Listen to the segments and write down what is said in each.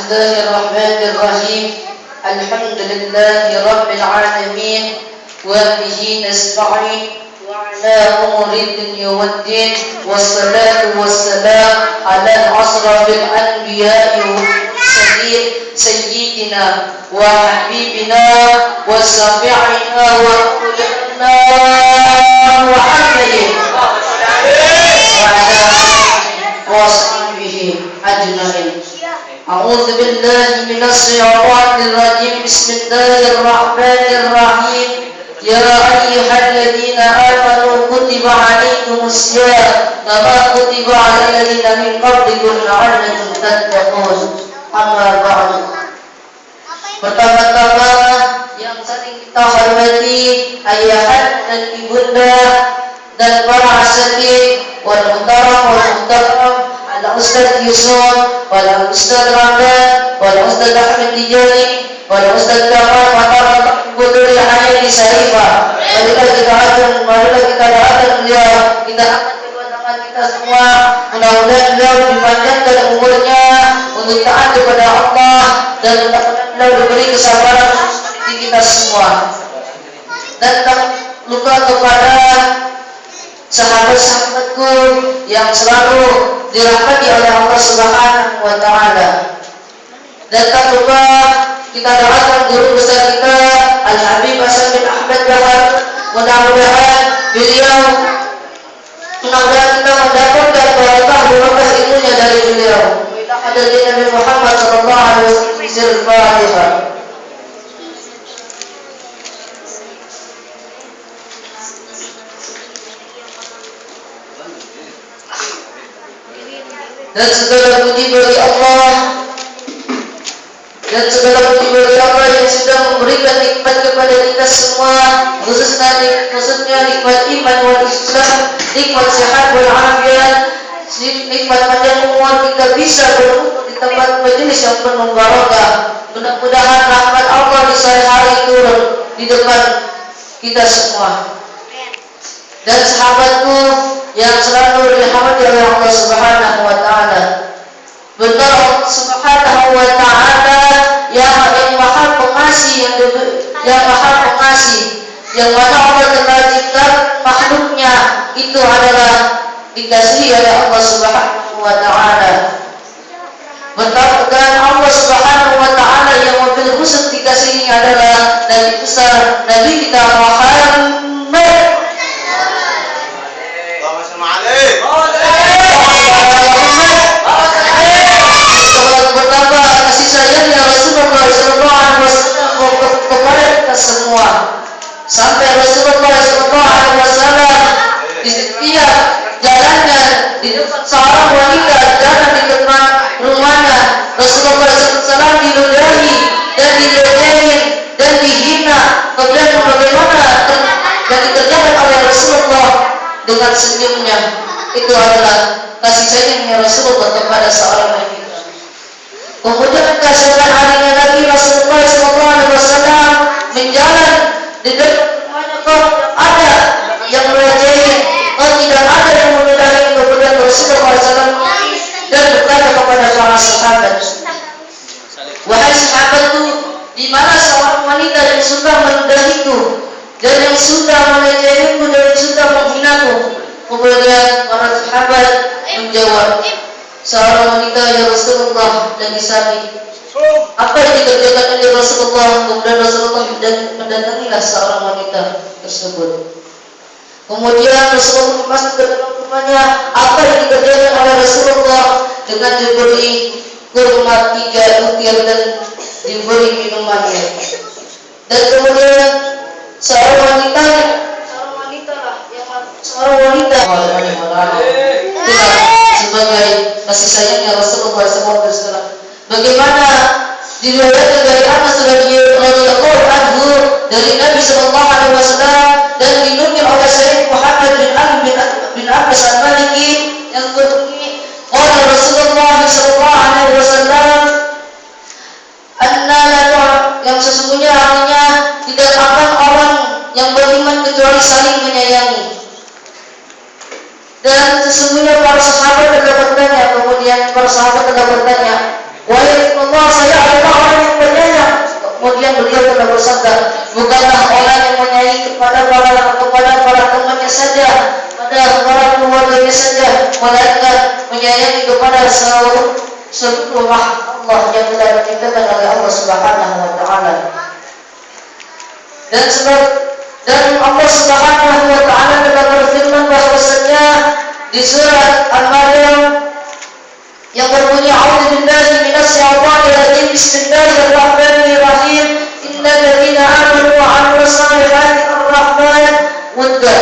Bismillahirrahmanirrahim. Alhamdulillahi rabbil alamin wa bihi nasta'in wa ala umuri dunya waddin wassalatu wassalam ala asrafil anbiya'i wal mursalin sayyidina wa habibina wa syafi'ina wa ulana Muhammadin wa ala wa sahbihi ajma'in. A'udzu billahi minasy syaithanir rajim. Bismillahirrahmanirrahim. Ya ayyuhalladzina amanu kutiba 'alaikumus syiyam kama kutiba 'alal ladzina min qablikum la'allakum tattaqun. Amma ba'du. Pertama-tama yang sering kita hormati ayah dan ibunda dan para asatidz wal muhtaram Al-Ustaz Yusuf, wal Ustaz Ramdan, wal Ustaz Ahmad Tijani, wal Ustaz Kamal Mataram Budul Hayati Syarifah. Marilah kita doakan beliau, kita angkat kedua tangan kita semua, mudah-mudahan beliau dipanjangkan umurnya untuk taat kepada Allah dan mudah-mudahan beliau diberi kesabaran untuk kita semua. Dan tak lupa kepada sahabat-sahabatku yang selalu dirahmati oleh Allah Subhanahu wa taala. Dan tak lupa kita doakan guru besar kita Al-Habib Hasan bin Ahmad Bahar, mudah-mudahan beliau kita mendapatkan barakah ilmunya dari beliau. Ila hadratin Nabi Muhammad sallallahu alaihi wasallam. Dan segala puji bagi Allah yang sudah memberikan nikmat kepada kita semua, khususnya nikmat iman wal Islam, nikmat sehat wal afiat, nikmat panjang umur, kita bisa berkumpul di tempat majelis yang penuh barakah. Mudah-mudahan rahmat Allah di sore hari turun di depan kita semua. Dan sahabatku yang selalu dirahmati oleh Allah Subhanahu wa taala. Benar Allah Subhanahu wa taala yang Maha Pengasih, yang Maha Pengasih, yang mana Allah telah cipta makhluknya itu adalah dikasihi oleh Allah Subhanahu wa taala. Benar dan Allah Subhanahu wa taala yang mobil khusus dikasihi adalah Nabi besar Nabi kita Muhammad. Semua sampai Rasulullah SAW di setiap jalannya di depan seorang wanita jalan di depan rumahnya, Rasulullah SAW diludahi dan dijejerin dan dihina. Kemudian bagaimana dan dikerjakan oleh Rasulullah dengan senyumnya. Itu adalah kasih sayangnya Rasulullah kepada seorang wanita. Kemudian keesokan harinya lagi Rasulullah SAW menjalan di depan rumahnya, kok ada yang merajain, tidak ada yang meludahi. Kemudian Rasulullah SAW dan berkata kepada para sahabat, wahai sahabatku, di mana seorang wanita yang sudah meludahiku dan yang sudah merajainku dan yang sudah menghinaku? Kemudian para sahabat menjawab, seorang wanita ya Rasulullah, dan disami apa yang dikerjakan oleh Rasulullah. Kemudian Rasulullah mendatangilah seorang wanita tersebut. Kemudian Rasulullah masuk ke dalam rumahnya. Apa yang dikerjakan oleh Rasulullah? Dengan diberi kurma 3 butir dan diberi minumannya. Dan kemudian seorang wanita sebagai kasih sayangnya Rasulullah SAW. Bagaimana diriwayatkan dari Anas radhiyallahu anhu dari Nabi sallallahu alaihi wasallam dan dinukil oleh Syekh Muhammad bin Abbas Al-Maliki yang berbunyi, qala Rasulullah sallallahu alaihi wasallam yang sesungguhnya artinya tidak akan orang yang beriman kecuali saling menyayangi. Dan sesungguhnya para sahabat telah bertanya, kemudian para sahabat telah bertanya, wahai Rasulullah kemudian beliau telah bersabda, bukanlah orang yang menyayangi kepada para temannya saja, pada para keluarganya saja, melainkan menyayangi kepada seluruh Allah yang telah diciptakan oleh Allah Subhanahu wa taala. Dan Allah Subhanahu wa taala telah berfirman bahwasanya di surat Al-Maryam yang berbunyi a'udzubillahi minasyaitonir rajim bismillahirrahmanirrahim innal ladzina amanu wa 'amilus shalihati ar-rahman wudda,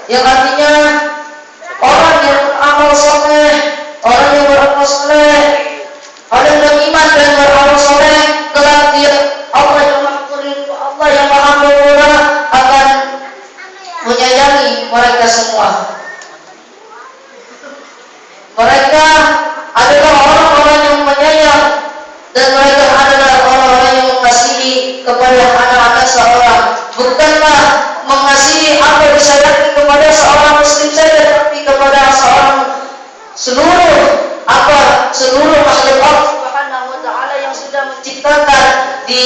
yang artinya orang yang beramal saleh, orang yang beramal saleh, orang yang beriman dan beramal saleh, kelak dia Allah yang Maha Pemurah akan menyayangi mereka semua. Mereka adalah orang-orang yang menyayang dan mereka adalah orang-orang yang mengasihi kepada anak-anak seorang. Bukanlah mengasihi apa disayangi kepada seorang muslim saja, tapi kepada seluruh makhluk Allah Subhanahu wa taala yang sudah menciptakan di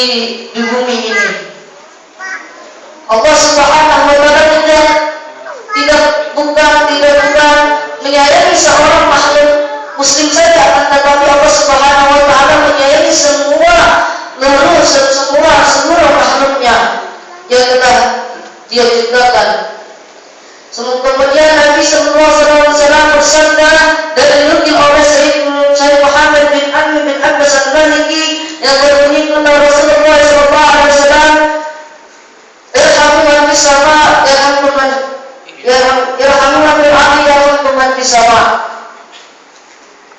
bumi ini. Allah Subhanahu wa taala tidak bukan menyayangi seorang makhluk muslim saja, akan tetapi Allah Subhanahu wa taala menyayangi seluruh makhluknya yang telah Dia ciptakan. Kemudian Nabi sallallahu alaihi wasallam bersabda, dan dinukil oleh Sayyid Muhammad bin Amr bin Abbas al-Maliki yang berbunyi kata Rasulullah sallallahu alaihi wasallam, irhamu man fis sama irhamu man fil ardi yarhamkum man fis sama.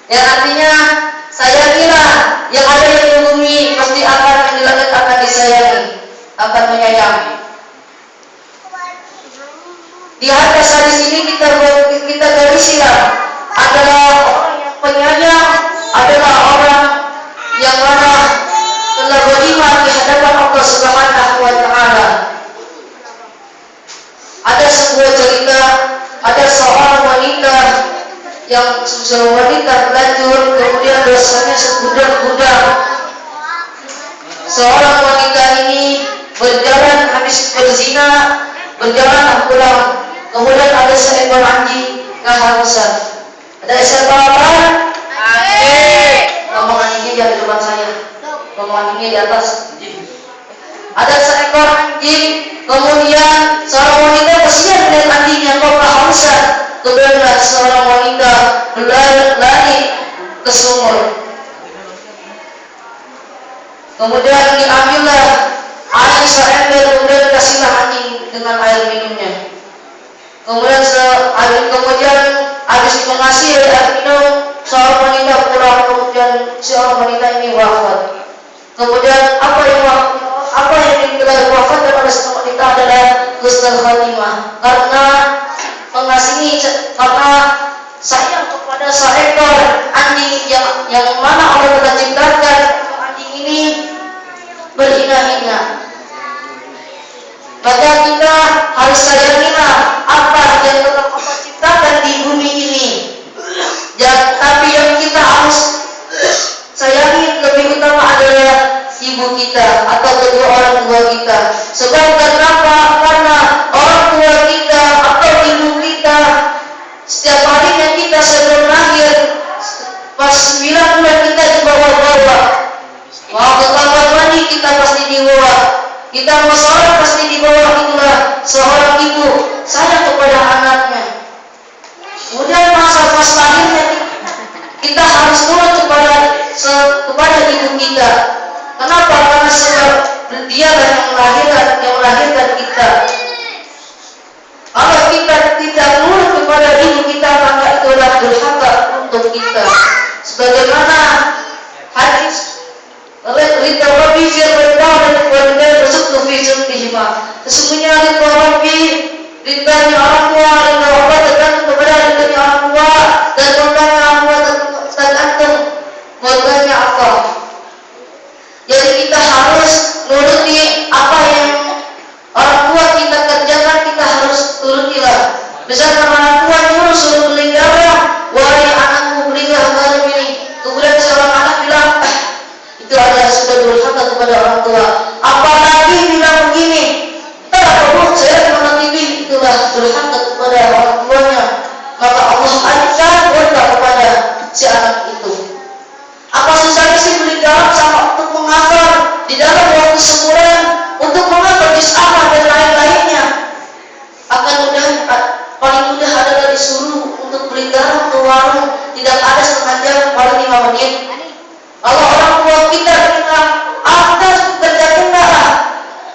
Yang artinya, sayangilah yang ada di bumi, pasti akan yang di langit akan disayangi, akan menyayangi. Di atas hadis ini kita garisilah adalah orang yang penyayang, adalah orang yang mana telah beriman di hadapan Allah Subhanahu wa taala. Ada sebuah cerita, ada seorang wanita yang berlanjut, kemudian dosanya segudang-gudang. Seorang wanita ini berjalan habis berzina, berjalan pulang, kemudian ada seekor anjing kehausan. Ada seekor apa? Anjing. Ngomong anjingnya jangan di depan saya, ngomong anjingnya di atas. Ada seekor anjing, kemudian seorang wanita kasihan melihat anjingnya kok kehausan. Kemudian seorang wanita berlari ke sumur. Kemudian diambillah air seember, kemudian dikasihlah anjing dengan air minumnya. Kemudian habis mengasihi air minum, seorang wanita pulang, kemudian seorang wanita ini wafat. Kemudian apa yang diketahui wafat daripada seorang wanita adalah husnul khatimah, karena sayang kepada seekor anjing yang mana Allah telah ciptakan. Anjing ini berhina-hina, maka kita harus sayangilah apa yang telah Allah ciptakan di bumi ini. Tapi yang kita harus sayangi lebih utama adalah ibu kita atau kedua orang tua kita. Sebab kenapa? Karena orang tua kita atau ibu kita setiap harinya kita sebelum lahir, pas 9 bulan kita dibawa-bawa. Mau ke kamar mandi kita pasti dibawa. Kita mau sholat pasti dibawa. Itulah seorang ibu sayang kepada anaknya. Kemudian masa pas lahirnya kita harus nurut kepada ibu kita. Kenapa? Karena dia yang melahirkan kita. Kalau kita tidak nurut kepada ibu kita, maka itulah durhaka untuk kita. Sebagaimana hadis Rita Rabbi Zirwallah dan keluarga bersyukur fi zulmihima. Sesungguhnya Rita Rabbi, ridhanya orang tua, ridha Allah tergantung kepada ridhanya orang tua, dan murkanya orang tua tergantung murkanya Allah. Jadi kita harus nuruti apa yang orang tua kita kerjakan, kita harus turutilah. Misalkan orang tua nyuruh si anak itu. Apa susahnya sih beli garam sama untuk menghafal di dalam waktu sebulan untuk menghafal juz amma dan lain-lainnya? Akan mudah, paling mudah adalah disuruh untuk beli garam ke warung, tidak ada setengah jam, paling 5 menit. Kalau orang tua kita bilang, atas kerjakan lah.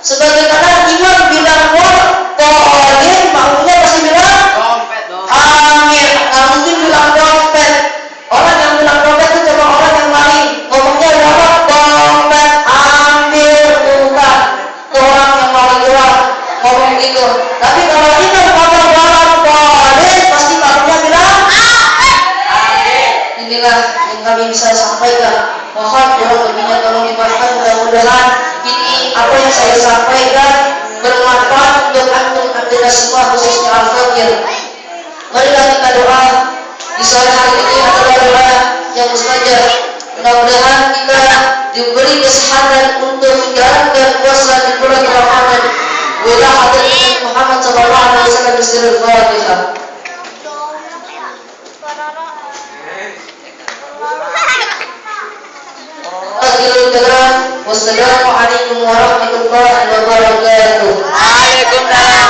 Sebagaimana imam bilang tolin, makmumnya pasti bilang Dompet dong. amin. Nggak mungkin bilang dompet. Orang yang bilang dompet itu cuma orang yang maling. Ngomongnya adalah dompet, ambil, bukan. Itu orang yang maling doang ngomong gitu. Tapi kalau imam ngomong tolin, pasti makmumnya bilang amin. Inilah yang kami bisa sampaikan. Mohon kurang lebihnya tolong dimaafkan. Mudah-mudahan ini apa yang saya sampaikan bermanfaat untuk antum dan semua, khususnya al-fakir. Marilah kita doa di sore hari ini adalah doa yang mustajab. Mudah-mudahan kita diberi kesehatan untuk menjalankan puasa di bulan Ramadan. Bila hadirin Muhammad sallallahu alaihi wasallam bisirul Fatihah. Wassalamualaikum warahmatullahi wabarakatuh. Waalaikumsalam.